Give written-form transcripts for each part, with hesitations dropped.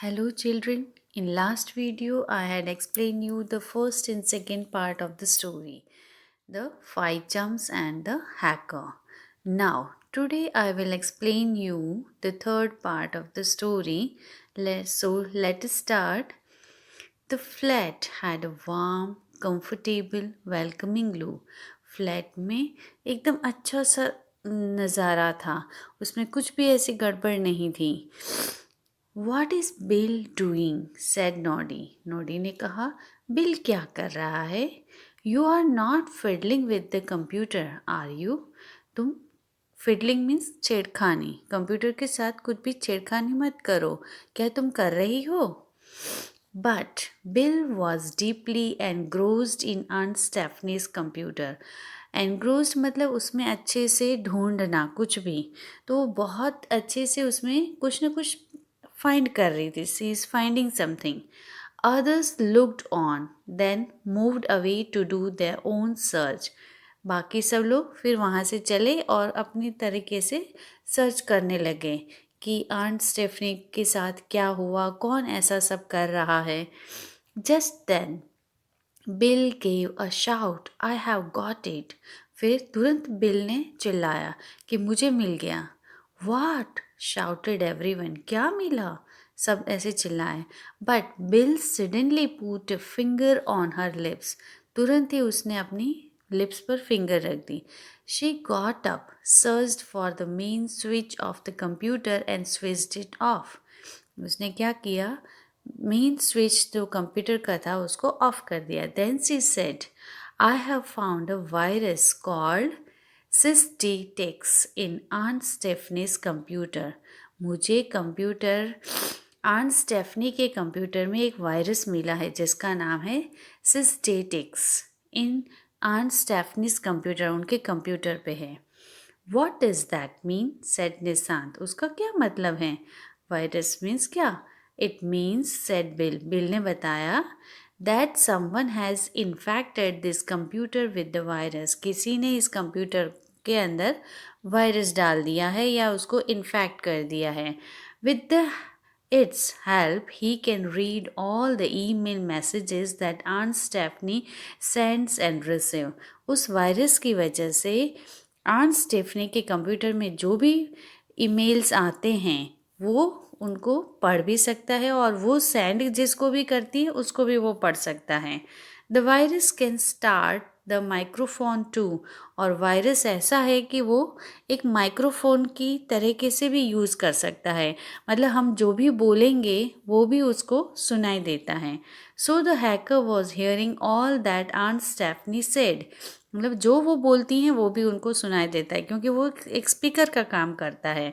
Hello children, in last video I had explained you the first and second part of the story, the 5 jumps and the hacker. Now today I will explain you the third part of the story. Let us start. The flat had a warm, comfortable, welcoming glow. Flat में एकदम अच्छा सा नज़ारा था, उसमें कुछ भी ऐसी गड़बड़ नहीं थी. What is Bill doing? said Noddy. नोडी ने कहा, बिल क्या कर रहा है? You are not fiddling with the computer, are you? तुम fiddling means छेड़खानी. कंप्यूटर के साथ कुछ भी छेड़खानी मत करो. क्या तुम कर रही हो? But Bill was deeply engrossed in Aunt Stephanie's computer. Engrossed मतलब उसमें अच्छे से ढूंढना कुछ भी, तो बहुत अच्छे से उसमें कुछ ना कुछ फाइंड कर रही थी. She is finding something. Others looked on then moved away to do their own search. बाकी सब लोग फिर वहाँ से चले और अपनी तरीके से सर्च करने लगे कि आंट स्टेफनी के साथ क्या हुआ, कौन ऐसा सब कर रहा है. Just then Bill gave a shout, I have got it. फिर तुरंत बिल ने चिल्लाया कि मुझे मिल गया. What shouted everyone. क्या मिला? सब ऐसे चिल्लाए. But Bill suddenly put a finger on her lips. तुरंत ही उसने अपनी लिप्स पर फिंगर रख दी. She got up, searched for the main switch of the computer and switched it off. उसने क्या किया? मेन स्विच जो कंप्यूटर का था उसको ऑफ कर दिया. Then she said, I have found a virus called Systitex in aunt Stephanie's computer. मुझे कंप्यूटर आंट स्टेफनी के कंप्यूटर में एक वायरस मिला है जिसका नाम है Systitex. In aunt Stephanie's computer, उनके कंप्यूटर पे है. What does that mean? Said Nishant. उसका क्या मतलब है? वायरस मीन्स क्या? It means, said Bill. Bill ने बताया, that someone has infected this computer with the virus. किसी ने इस कंप्यूटर के अंदर वायरस डाल दिया है या उसको इन्फेक्ट कर दिया है. With the its help, he can read all the email messages that Aunt Stephanie sends and receive. उस वायरस की वजह से आंट स्टेफनी के कंप्यूटर में जो भी ईमेल्स आते हैं वो उनको पढ़ भी सकता है और वो सेंड जिसको भी करती है उसको भी वो पढ़ सकता है. The virus can start the microphone too. और वायरस ऐसा है कि वो एक माइक्रोफोन की तरीके से भी यूज़ कर सकता है, मतलब हम जो भी बोलेंगे वो भी उसको सुनाई देता है. So the hacker was hearing all that aunt Stephanie said. मतलब जो वो बोलती हैं वो भी उनको सुनाई देता है क्योंकि वो एक स्पीकर का काम करता है.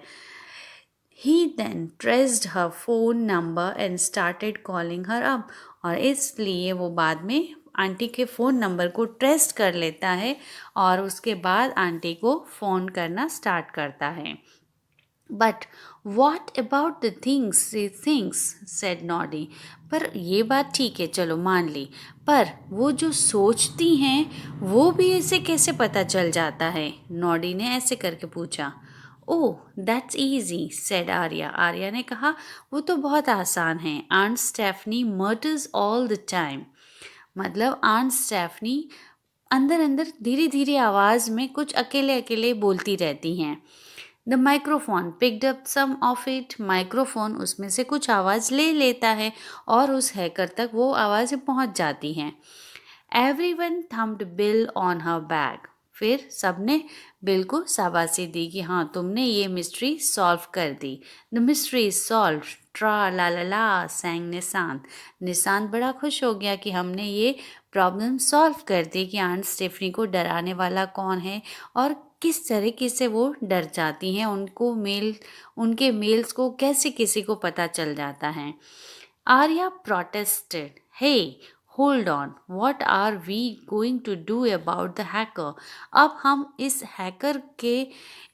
He then traced her phone number and started calling her up. और इसलिए वो बाद में आंटी के फ़ोन नंबर को ट्रेस कर लेता है और उसके बाद आंटी को फ़ोन करना स्टार्ट करता है. But what about the things see things, said Noddy. पर ये बात ठीक है, चलो मान ली, पर वो जो सोचती हैं वो भी ऐसे कैसे पता चल जाता है? नॉडी ने ऐसे करके पूछा. Oh that's easy, said Arya. Arya ने कहा, वो तो बहुत आसान है. Aunt Stephanie mutters all the time. मतलब आंट स्टेफनी अंदर अंदर धीरे धीरे आवाज़ में कुछ अकेले अकेले बोलती रहती हैं. The microphone picked up some of it. Microphone उसमें से कुछ आवाज़ ले लेता है और उस हैकर तक वो आवाज़ें पहुंच जाती हैं. Everyone thumped Bill on her back. फिर सबने बिल को शाबाशी दी कि हाँ तुमने ये मिस्ट्री सॉल्व कर दी. The mystery is solve. Tra la la la sang Nishant. Nishant बड़ा खुश हो गया कि हमने ये प्रॉब्लम सॉल्व कर दी कि आंट स्टेफनी को डराने वाला कौन है और किस तरीके से वो डर जाती हैं, उनके मेल्स को कैसे किसी को पता चल जाता है. Arya protested, hey hold on, what are we going to do about the hacker. अब हम इस हैकर के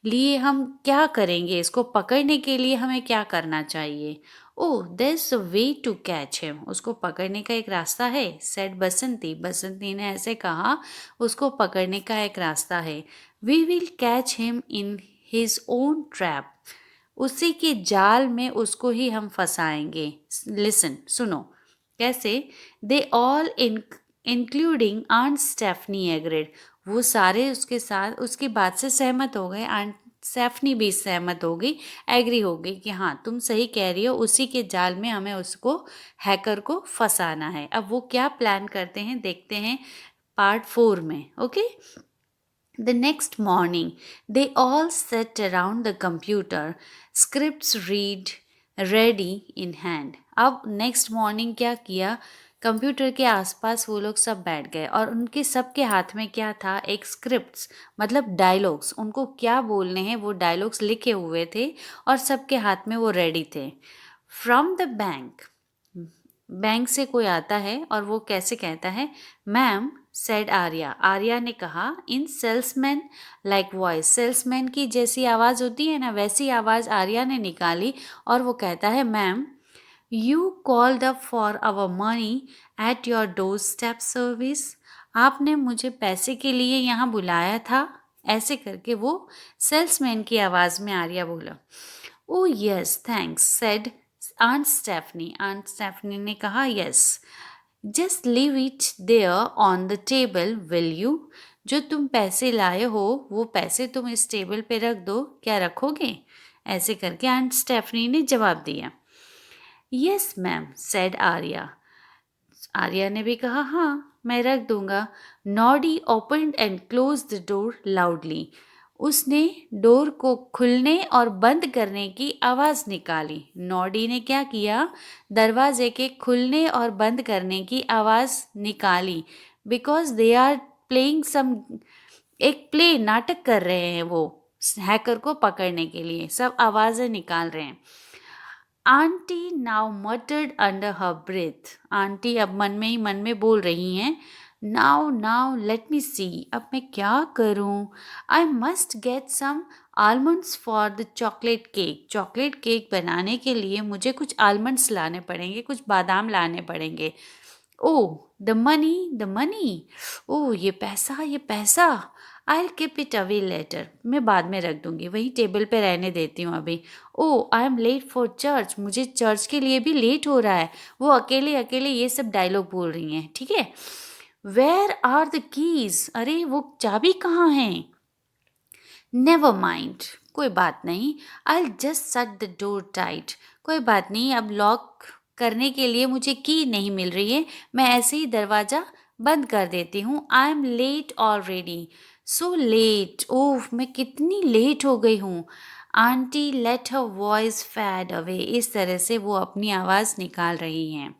लिए हम क्या करेंगे? इसको पकड़ने के लिए हमें क्या करना चाहिए? Oh there is a way to catch him. उसको पकड़ने का एक रास्ता है, सेड बसंती. बसंती ने ऐसे कहा, उसको पकड़ने का एक रास्ता है. We will catch him in his own trap. उसी के जाल में उसको ही हम फंसाएंगे। लिसन, सुनो कैसे। They all including aunt Stephanie agreed. वो सारे उसके साथ उसकी बात से सहमत हो गए। आंट स्टेफनी भी सहमत हो गई, एग्री हो गई कि हाँ तुम सही कह रही हो, उसी के जाल में हमें उसको हैकर को फंसाना है। अब वो क्या प्लान करते हैं देखते हैं पार्ट 4 में। Okay. The next morning, they all sat around the computer, scripts ready in hand. अब नेक्स्ट मॉर्निंग क्या किया, कंप्यूटर के आसपास वो लोग सब बैठ गए और उनके सबके हाथ में क्या था, एक स्क्रिप्ट्स मतलब डायलॉग्स, उनको क्या बोलने हैं वो डायलॉग्स लिखे हुए थे और सबके हाथ में वो रेडी थे। फ्रॉम द बैंक से कोई आता है और वो कैसे कहता है, मैम सेड आर्या। आर्या ने कहा इन सेल्समैन लाइक वॉइस, सेल्समैन की जैसी आवाज़ होती है ना वैसी आवाज़ आर्या ने निकाली और वो कहता है, ma'am you called up for our money at your doorstep service. आपने मुझे पैसे के लिए यहाँ बुलाया था। ऐसे करके वो सेल्समैन की आवाज़ में आर्या बोला। Oh yes thanks said aunt Stephanie. Aunt Stephanie ने कहा yes. Just leave it there on the table will you. जो तुम पैसे लाए हो वो पैसे तुम इस टेबल पे रख दो, क्या रखोगे? ऐसे करके आंट स्टेफनी ने जवाब दिया। Yes ma'am said Arya. Arya ने भी कहा हाँ मैं रख दूंगा। Noddy opened and close the door loudly. उसने डोर को खुलने और बंद करने की आवाज़ निकाली। नॉडी ने क्या किया, दरवाजे के खुलने और बंद करने की आवाज़ निकाली। Because they are playing some, एक प्ले नाटक कर रहे हैं वो हैकर को पकड़ने के लिए, सब आवाज़ें निकाल रहे हैं। Aunty now muttered under her breath. Aunty अब मन में ही मन में बोल रही हैं, now now let me see, अब मैं क्या करूं। I must get some almonds for the chocolate cake. Chocolate cake बनाने के लिए मुझे कुछ आलमंड्स लाने पड़ेंगे, कुछ बादाम लाने पड़ेंगे। ओ द मनी, ओ ये पैसा, I keep it away later, मैं बाद में रख दूंगी, वही टेबल पे रहने देती हूँ अभी। Oh I am late for church, मुझे चर्च के लिए भी लेट हो रहा है। वो अकेले अकेले ये सब डायलॉग बोल रही हैं, ठीक है। वेयर आर द कीज, अरे वो चाबी कहाँ है। नेवर माइंड, कोई बात नहीं। I just shut the door tight, कोई बात नहीं, अब लॉक करने के लिए मुझे की नहीं मिल रही है, मैं ऐसे ही दरवाज़ा बंद कर देती हूँ। I am late already, so late, oh मैं कितनी लेट हो गई हूँ। Auntie let her voice fade away, इस तरह से वो अपनी आवाज़ निकाल रही हैं।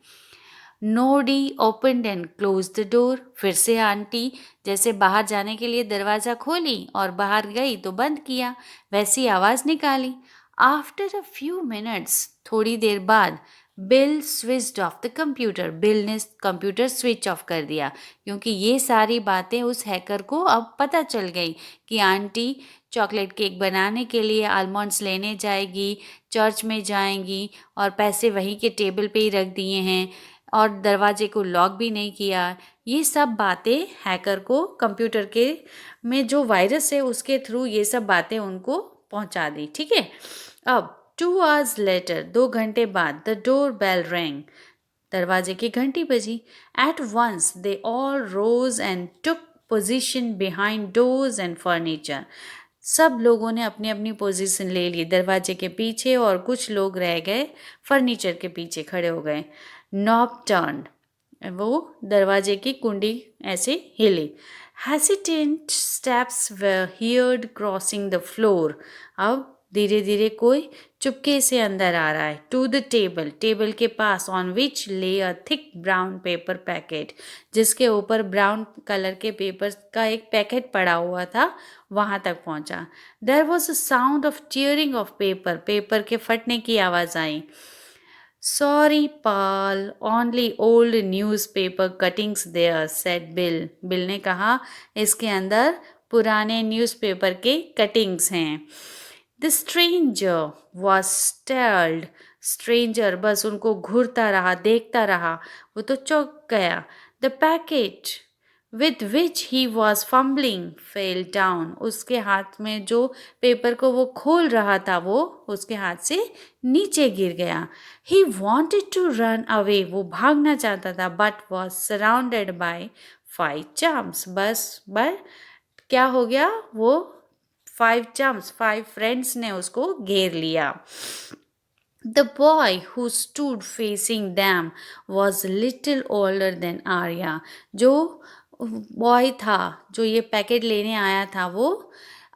Noddy opened and close the door, फिर से आंटी जैसे बाहर जाने के लिए दरवाज़ा खोली और बाहर गई तो बंद किया, वैसी आवाज़ निकाली। आफ्टर अ फ्यू मिनट्स, थोड़ी देर बाद, bill switched off the computer, bill ने कंप्यूटर स्विच ऑफ कर दिया, क्योंकि ये सारी बातें उस हैकर को अब पता चल गई कि आंटी चॉकलेट केक बनाने के लिए आलमंड्स लेने जाएगी, चर्च में जाएंगी और पैसे वहीं के टेबल पे ही रख दिए हैं और दरवाजे को लॉक भी नहीं किया। ये सब बातें हैकर को कंप्यूटर के में जो वायरस है उसके थ्रू ये सब बातें उनको पहुंचा दी, ठीक है। अब 2 आवर्स लेटर, 2 घंटे बाद, द डोर बेल रैंग, दरवाजे की घंटी बजी। At once they all rose and took position behind doors and furniture. सब लोगों ने अपनी अपनी पोजीशन ले ली दरवाजे के पीछे और कुछ लोग रह गए फर्नीचर के पीछे खड़े हो गए। नॉब टर्न, वो दरवाजे की कुंडी ऐसे हिली। Hesitant steps were heard crossing the floor, अब धीरे धीरे कोई चुपके से अंदर आ रहा है। टू द टेबल, टेबल के पास, ऑन विच ले a thick brown paper packet, जिसके ऊपर ब्राउन कलर के पेपर का एक पैकेट पड़ा हुआ था, वहाँ तक पहुँचा। There was a sound of tearing of paper, paper के फटने की आवाज़ आई। Sorry Paul, only old news paper cuttings there said Bill, Bill ने कहा इसके अंदर पुराने न्यूज़पेपर के कटिंग्स हैं। The stranger was stared, stranger बस उनको घूरता रहा, देखता रहा, वो तो चौंक गया। The packet with which he was fumbling fell down. उसके हाथ में जो पेपर को वो खोल रहा था वो उसके हाथ से नीचे गिर गया. He wanted to run away. वो भागना चाहता था but was surrounded by 5 chumps. बस क्या हो गया, वो 5 chumps 5 फ्रेंड्स ने उसको घेर लिया. The boy who stood facing them was little older than Arya. जो बॉय था जो ये पैकेट लेने आया था वो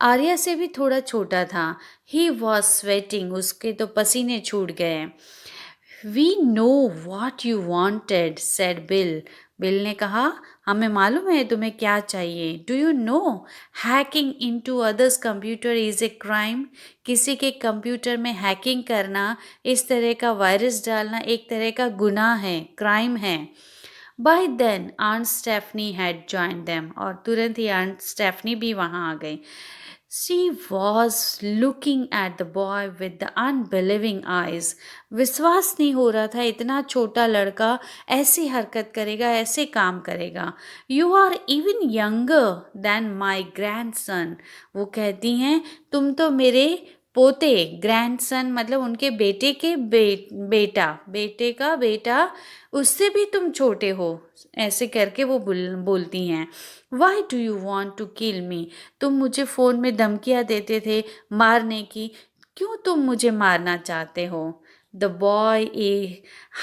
आर्या से भी थोड़ा छोटा था. He was sweating. उसके तो पसीने छूट गए. We know what you wanted, said Bill. Bill ने कहा, हमें मालूम है तुम्हें क्या चाहिए. Do you know hacking into others' computer is a crime? किसी के कंप्यूटर में हैकिंग करना, इस तरह का वायरस डालना एक तरह का गुनाह है, क्राइम है. By then, Aunt Stephanie had joined them. और तुरंत ही Aunt Stephanie भी वहाँ आ गई. She was looking at the boy with the unbelieving eyes. विश्वास नहीं हो रहा था इतना छोटा लड़का ऐसी हरकत करेगा, ऐसे काम करेगा. You are even younger than my grandson. वो कहती हैं तुम तो मेरे पोते, ग्रैंडसन मतलब उनके बेटे के बेटे का बेटा, उससे भी तुम छोटे हो. ऐसे करके वो बोलती हैं. Why do you want to kill me? तुम मुझे फ़ोन में धमकियाँ देते थे मारने की, क्यों तुम मुझे मारना चाहते हो? The boy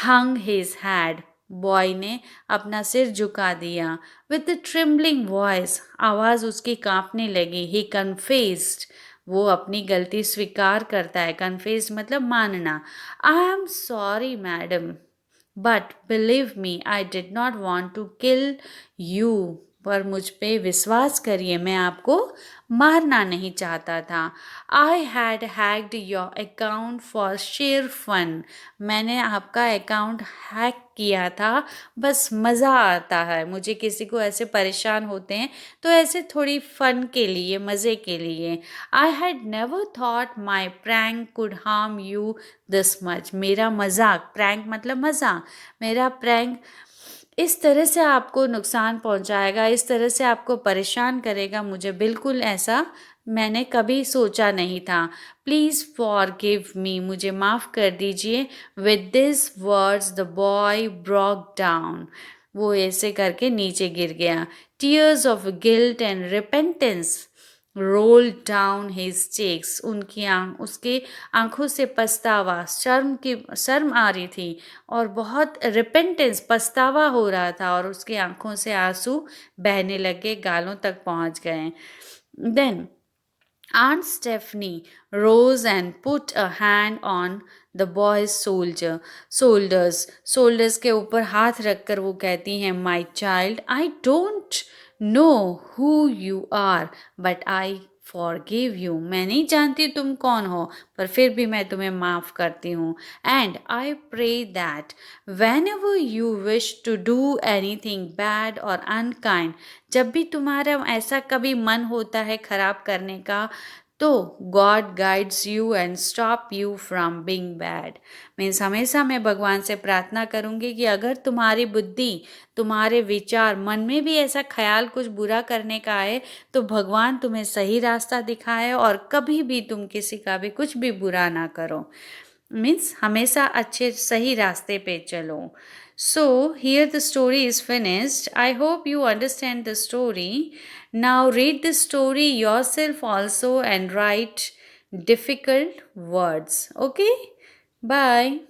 hung his had. Boy ने अपना सिर झुका दिया. विद द ट्रिम्बलिंग वॉइस, आवाज़ उसकी कांपने लगी. ही कन्फेस्ड, वो अपनी गलती स्वीकार करता है. कन्फेस्ड मतलब मानना. I am sorry madam, but believe me I did not want to kill you. पर मुझ पे विश्वास करिए, मैं आपको मारना नहीं चाहता था. I had hacked your account for sheer fun. मैंने आपका अकाउंट हैक किया था, बस मज़ा आता है मुझे. किसी को ऐसे परेशान होते हैं तो ऐसे थोड़ी फ़न के लिए, मज़े के लिए. I had never thought my prank could harm you this much. मेरा मजाक, प्रैंक मतलब मजाक, मेरा प्रैंक इस तरह से आपको नुकसान पहुंचाएगा, इस तरह से आपको परेशान करेगा, मुझे बिल्कुल ऐसा मैंने कभी सोचा नहीं था. प्लीज़ फॉरगिव मी, मुझे माफ़ कर दीजिए. With this words the boy broke down. वो ऐसे करके नीचे गिर गया. Tears of guilt and repentance roll down his cheeks. उसके आंखों से पछतावा, शर्म आ रही थी और बहुत रिपेंटेंस, पछतावा हो रहा था और उसकी आंखों से आंसू बहने लगे, गालों तक पहुंच गए. Then Aunt Stephanie rose and put a hand on the boy's shoulders के ऊपर हाथ रखकर वो कहती हैं, My child, I don't know who you are, but I forgive you. मैं नहीं जानती तुम कौन हो, पर फिर भी मैं तुम्हें माफ़ करती हूँ. And I pray that whenever you wish to do anything bad or unkind, जब भी तुम्हारा ऐसा कभी मन होता है खराब करने का, तो God guides you and stop you from being bad. Means हमेशा मैं भगवान से प्रार्थना करूँगी कि अगर तुम्हारी बुद्धि, तुम्हारे विचार, मन में भी ऐसा ख्याल कुछ बुरा करने का आए तो भगवान तुम्हें सही रास्ता दिखाए और कभी भी तुम किसी का भी कुछ भी बुरा ना करो. मीन्स हमेशा अच्छे सही रास्ते पे चलो. So here the story is finished. I hope you understand the story. Now read the story yourself also and write difficult words. Okay? Bye.